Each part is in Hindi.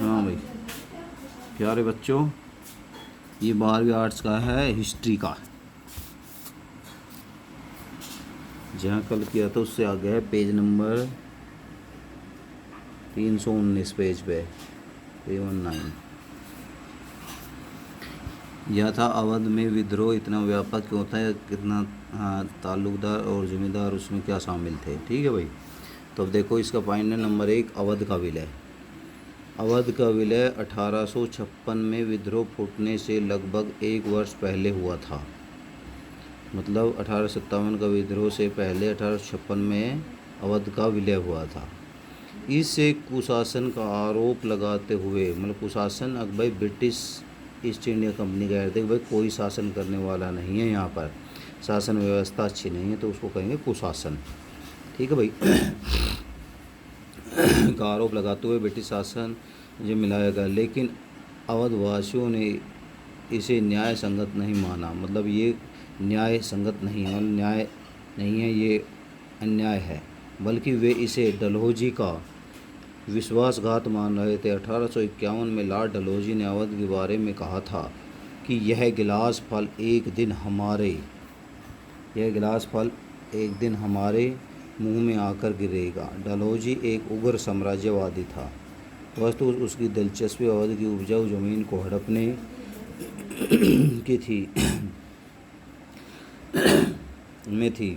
हाँ भाई प्यारे बच्चों, ये 12वीं आर्ट्स का है हिस्ट्री का। जहाँ कल किया था उससे आगे है पेज नंबर 319 पेज पे 319। यह था अवध में विद्रोह इतना व्यापक क्यों था, कितना ताल्लुकदार और ज़मींदार उसमें क्या शामिल थे। ठीक है भाई। तो अब देखो इसका पॉइंट है नंबर 1, अवध का विलय। अवध का विलय 1856 में विद्रोह फूटने से लगभग 1 वर्ष पहले हुआ था। मतलब 1857 का विद्रोह से पहले 1856 में अवध का विलय हुआ था। इससे कुशासन का आरोप लगाते हुए, मतलब कुशासन अब भाई ब्रिटिश ईस्ट इंडिया कंपनी कह रहे थे भाई कोई शासन करने वाला नहीं है, यहाँ पर शासन व्यवस्था अच्छी नहीं है, तो उसको कहेंगे कुशासन। ठीक है भाई। का आरोप लगाते हुए ब्रिटिश शासन जो मिलाया गया, लेकिन अवधवासियों ने इसे न्याय संगत नहीं माना। मतलब ये न्याय संगत नहीं है, न्याय नहीं है, ये अन्याय है, बल्कि वे इसे डलहौजी का विश्वासघात मान रहे थे। 1851 में लॉर्ड डलहौजी ने अवध के बारे में कहा था कि यह गिलास फल एक दिन हमारे मुंह में आकर गिरेगा। डलहौजी एक उग्र साम्राज्यवादी था। वस्तु उसकी दिलचस्पी अवध की उपजाऊ जमीन को हड़पने की थी में थी।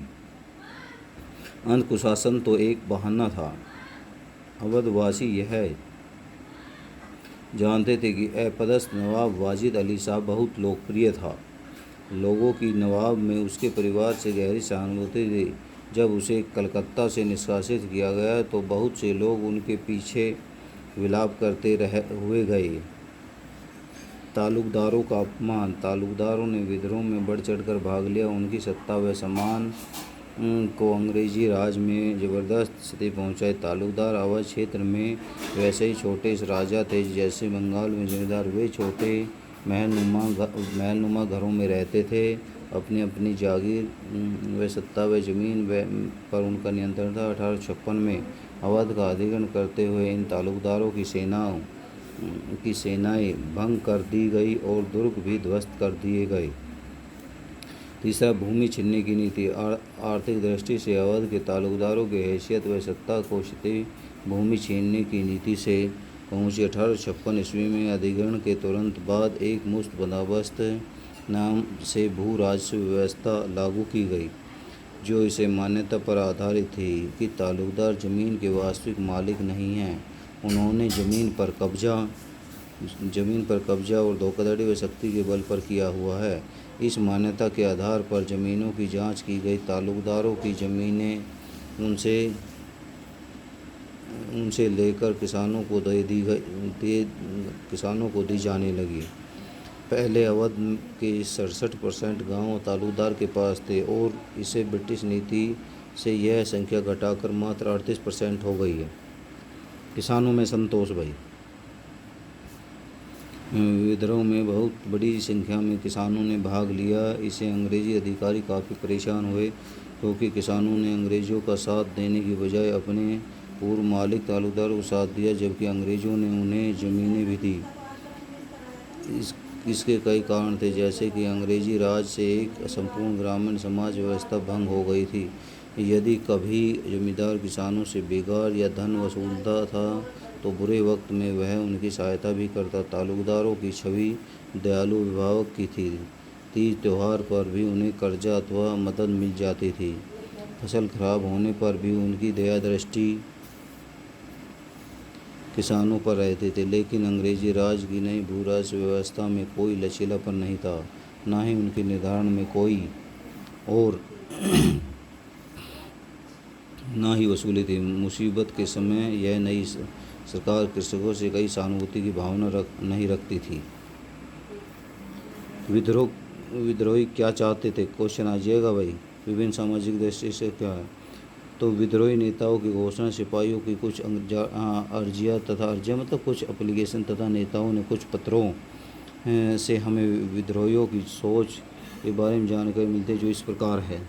अंध कुशासन तो एक बहाना था। अवधवासी यह जानते थे कि अपदस्थ नवाब वाजिद अली शाह बहुत लोकप्रिय था। लोगों की नवाब में उसके परिवार से गहरी सहानुभूति थी। जब उसे कलकत्ता से निष्कासित किया गया तो बहुत से लोग उनके पीछे विलाप करते हुए गए। तालुकदारों का अपमान। तालुकदारों ने विद्रोह में बढ़ चढ़कर भाग लिया। उनकी सत्ता व सम्मान को अंग्रेजी राज में ज़बरदस्त स्थिति पहुंचाई। तालुकदार अवध क्षेत्र में वैसे ही छोटे राजा थे जैसे बंगाल में जमींदार। वे छोटे महलनुमा घरों में रहते थे। अपनी अपनी जागीर व सत्ता व जमीन पर उनका नियंत्रण था। 1856 में अवध का अधिग्रहण करते हुए इन तालुकदारों की सेनाएं भंग कर दी गई और दुर्ग भी ध्वस्त कर दिए गए। तीसरा, भूमि छीनने की नीति। आर्थिक दृष्टि से अवध के तालुकदारों की हैसियत व सत्ता को भूमि छीनने की नीति से पहुंची। 1856 ईस्वी में अधिग्रहण के तुरंत बाद एक मुफ्त बंदोबस्त नाम से भू राजस्व व्यवस्था लागू की गई, जो इसे मान्यता पर आधारित थी कि तालुकदार ज़मीन के वास्तविक मालिक नहीं हैं। उन्होंने ज़मीन पर कब्जा और धोखाधड़ी व शक्ति के बल पर किया हुआ है। इस मान्यता के आधार पर ज़मीनों की जांच की गई। तालुकदारों की ज़मीनें उनसे लेकर किसानों को दी जाने लगी। पहले अवध के 67% गांव तालुकदार के पास थे और इसे ब्रिटिश नीति से यह संख्या घटाकर मात्र 38% हो गई है। किसानों में संतोष। भाई विद्रोह में बहुत बड़ी संख्या में किसानों ने भाग लिया। इसे अंग्रेजी अधिकारी काफ़ी परेशान हुए क्योंकि किसानों ने अंग्रेज़ों का साथ देने की बजाय अपने पूर्व मालिक तालुकदारों को साथ दिया, जबकि अंग्रेज़ों ने उन्हें ज़मीनें भी दी। इसके कई कारण थे, जैसे कि अंग्रेजी राज से एक संपूर्ण ग्रामीण समाज व्यवस्था भंग हो गई थी। यदि कभी जमींदार किसानों से बेगार या धन वसूलता था तो बुरे वक्त में वह उनकी सहायता भी करता। तालुकदारों की छवि दयालु अभिभावक की थी। तीज त्यौहार पर भी उन्हें कर्जा अथवा मदद मिल जाती थी। फसल खराब होने पर भी उनकी दया दृष्टि किसानों पर रहते थे। लेकिन अंग्रेजी राज की नई भू राजस्व व्यवस्था में कोई लचीलापन नहीं था, न ही उनके निर्धारण में कोई और न ही वसूली थी। मुसीबत के समय यह नई सरकार कृषकों से कई सहानुभूति की भावना नहीं रखती थी। विद्रोही क्या चाहते थे, क्वेश्चन आ जाएगा भाई। विभिन्न सामाजिक दृष्टि से क्या है, तो विद्रोही नेताओं की घोषणा, सिपाहियों की कुछ अर्जियाँ मतलब कुछ एप्लीकेशन तथा नेताओं ने कुछ पत्रों से हमें विद्रोहियों की सोच के बारे में जानकारी मिलती है, जो इस प्रकार है।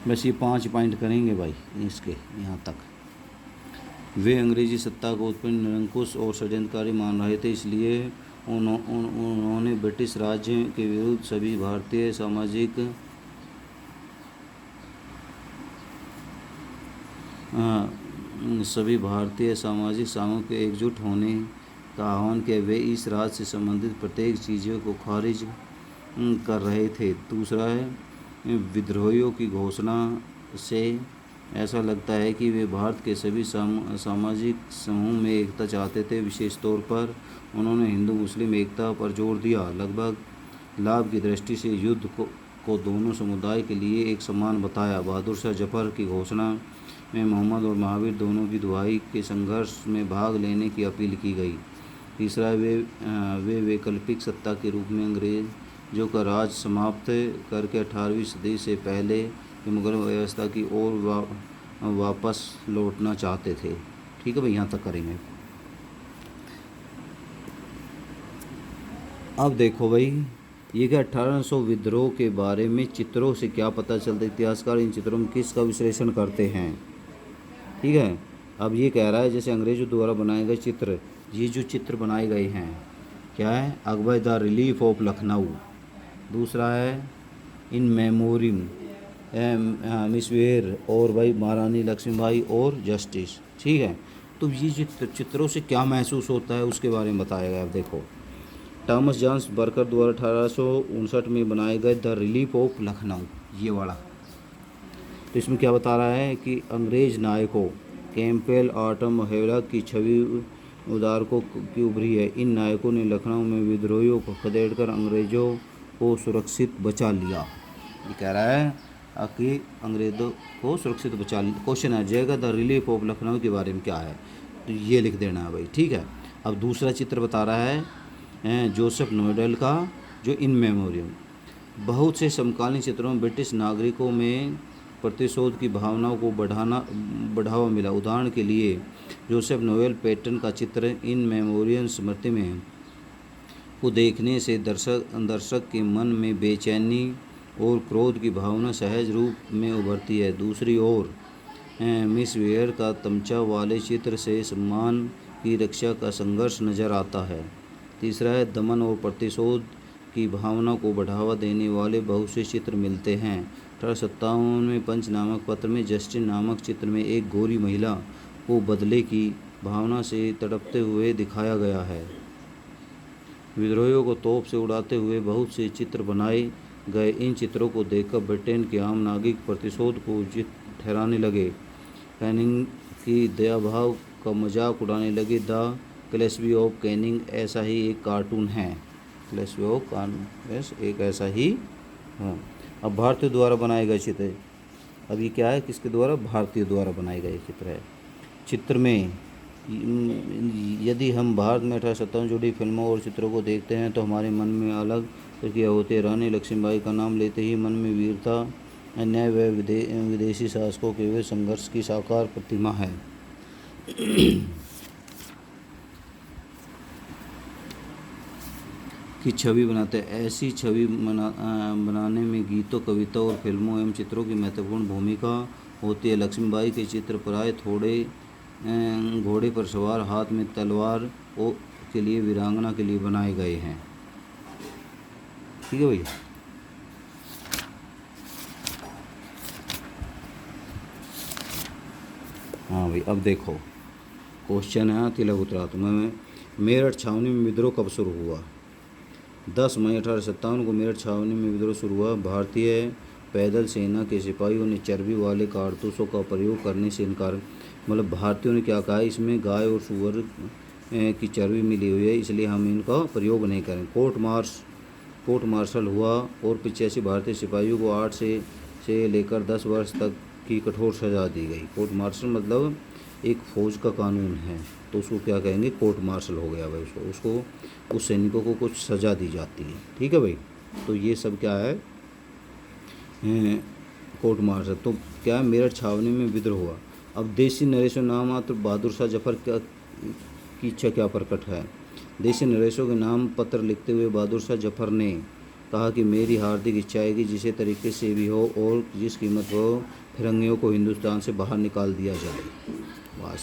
बस ये 5 पॉइंट करेंगे भाई इसके यहाँ तक। वे अंग्रेजी सत्ता को उत्पन्न निरंकुश और षड्यंत्रकारी मान रहे थे, इसलिए उन्होंने ब्रिटिश राज्य के विरुद्ध सभी भारतीय सामाजिक समूह के एकजुट होने का आह्वान किया। वे इस राज्य से संबंधित प्रत्येक चीज़ों को खारिज कर रहे थे। दूसरा है, विद्रोहियों की घोषणा से ऐसा लगता है कि वे भारत के सभी सामाजिक समूह में एकता चाहते थे। विशेष तौर पर उन्होंने हिंदू मुस्लिम एकता पर जोर दिया। लगभग लाभ की दृष्टि से युद्ध को दोनों समुदाय के लिए एक समान बताया। बहादुर शाह जफर की घोषणा में मोहम्मद और महावीर दोनों की दुहाई के संघर्ष में भाग लेने की अपील की गई। तीसरा, वे वैकल्पिक सत्ता के रूप में अंग्रेजों का राज समाप्त करके 18वीं सदी से पहले की मुगल व्यवस्था की ओर वापस लौटना चाहते थे। ठीक है भाई, यहाँ तक करेंगे। अब देखो भाई, ये क्या 1800 विद्रोह के बारे में चित्रों से क्या पता चलता है? इतिहासकार इन चित्रों में किसका विश्लेषण करते हैं? ठीक है, अब ये कह रहा है जैसे अंग्रेजों द्वारा बनाए गए चित्र, ये जो चित्र बनाए गए हैं क्या है? Akbar the relief of Lucknow. दूसरा है इन मेमोरियम मिसवेयर और भाई महारानी लक्ष्मीबाई और जस्टिस। ठीक है, तो ये चित्रों से क्या महसूस होता है उसके बारे में बताया गया। अब देखो, थॉमस जॉन्स बर्कर द्वारा 1859 में बनाए गए द रिलीफ ऑफ लखनऊ, ये वाला। तो इसमें क्या बता रहा है कि अंग्रेज नायकों कैंपबेल ऑटम हेवलॉक की छवि उदारकों की उभरी है। इन नायकों ने लखनऊ में विद्रोहियों को खदेड़कर अंग्रेजों को सुरक्षित बचा लिया। ये कह रहा है कि अंग्रेज़ों को सुरक्षित बचा लिया। क्वेश्चन आ जाएगा द रिलीफ ऑफ लखनऊ के बारे में क्या है, तो ये लिख देना है भाई। ठीक है, अब दूसरा चित्र बता रहा है जोसेफ नोएडल का, जो इन मेमोरियम। बहुत से समकालीन चित्रों में ब्रिटिश नागरिकों में प्रतिशोध की भावनाओं को बढ़ावा मिला। उदाहरण के लिए जोसेफ नोएल पैटर्न का चित्र इन मेमोरियम स्मृति में को देखने से दर्शक के मन में बेचैनी और क्रोध की भावना सहज रूप में उभरती है। दूसरी ओर मिस वेयर का तमचा वाले चित्र से सम्मान की रक्षा का संघर्ष नजर आता है। तीसरा है दमन और प्रतिशोध की भावना को बढ़ावा देने वाले बहुत से चित्र मिलते हैं। 1857 में पंच नामक पत्र में जस्टिन नामक चित्र में एक गोरी महिला को बदले की भावना से तड़पते हुए दिखाया गया है। विद्रोहियों को तोप से उड़ाते हुए बहुत से चित्र बनाए गए। इन चित्रों को देखकर ब्रिटेन के आम नागरिक प्रतिशोध को उचित ठहराने लगे। कैनिंग की दयाभाव का मजाक उड़ाने लगे। द क्लेस्बी ऑफ कैनिंग ऐसा ही एक कार्टून है। क्लेस्बी ऑफ कैनिंग एक ऐसा ही हाँ। अब भारतीय द्वारा बनाए गए चित्र, अब ये क्या है? किसके द्वारा? भारतीय द्वारा बनाए गए चित्र है। चित्र में यदि हम भारत में 1857 जुड़ी फिल्मों और चित्रों को देखते हैं तो हमारे मन में अलग प्रक्रिया होती है। रानी लक्ष्मीबाई का नाम लेते ही मन में वीरता, अन्याय व विदेशी शासकों के वे संघर्ष की साकार प्रतिमा है। की छवि बनाते हैं। ऐसी छवि बनाने में गीतों, कविता और फिल्मों एवं चित्रों की महत्वपूर्ण भूमिका होती है। लक्ष्मीबाई के चित्र प्राय घोड़े पर सवार, हाथ में तलवार के लिए वीरांगना के लिए बनाए गए हैं। ठीक है भैया। हाँ भाई, अब देखो क्वेश्चन है तिलक उत्तरात्म में मेरठ छावनी में विद्रोह कब शुरू हुआ? 10 मई 1857 को मेरठ छावनी में विद्रोह शुरू हुआ। भारतीय पैदल सेना के सिपाहियों ने चर्बी वाले कारतूसों का प्रयोग करने से इनकार, मतलब भारतीयों ने क्या कहा, इसमें गाय और सूअर की चर्बी मिली हुई है, इसलिए हम इनका प्रयोग नहीं करें। कोर्ट मार्शल हुआ और 85 भारतीय सिपाहियों को 8 से लेकर 10 वर्ष तक की कठोर सज़ा दी गई। कोर्ट मार्शल मतलब एक फ़ौज का कानून है, तो उसको क्या कहेंगे? कोर्ट मार्शल हो गया भाई। उसको उस सैनिकों को कुछ सज़ा दी जाती है। ठीक है भाई, तो ये सब क्या है? Court martial. तो क्या है? मेरठ छावनी में विद्रोह हुआ। अब देशी नरेशों नाम मात्र बहादुर शाह जफर की इच्छा क्या प्रकट है? देशी नरेशों के नाम पत्र लिखते हुए बहादुर शाह जफर ने कहा कि मेरी हार्दिक इच्छा है कि जिस तरीके से भी हो और जिस कीमत हो फिरंगियों को हिंदुस्तान से बाहर निकाल दिया जाए। बस।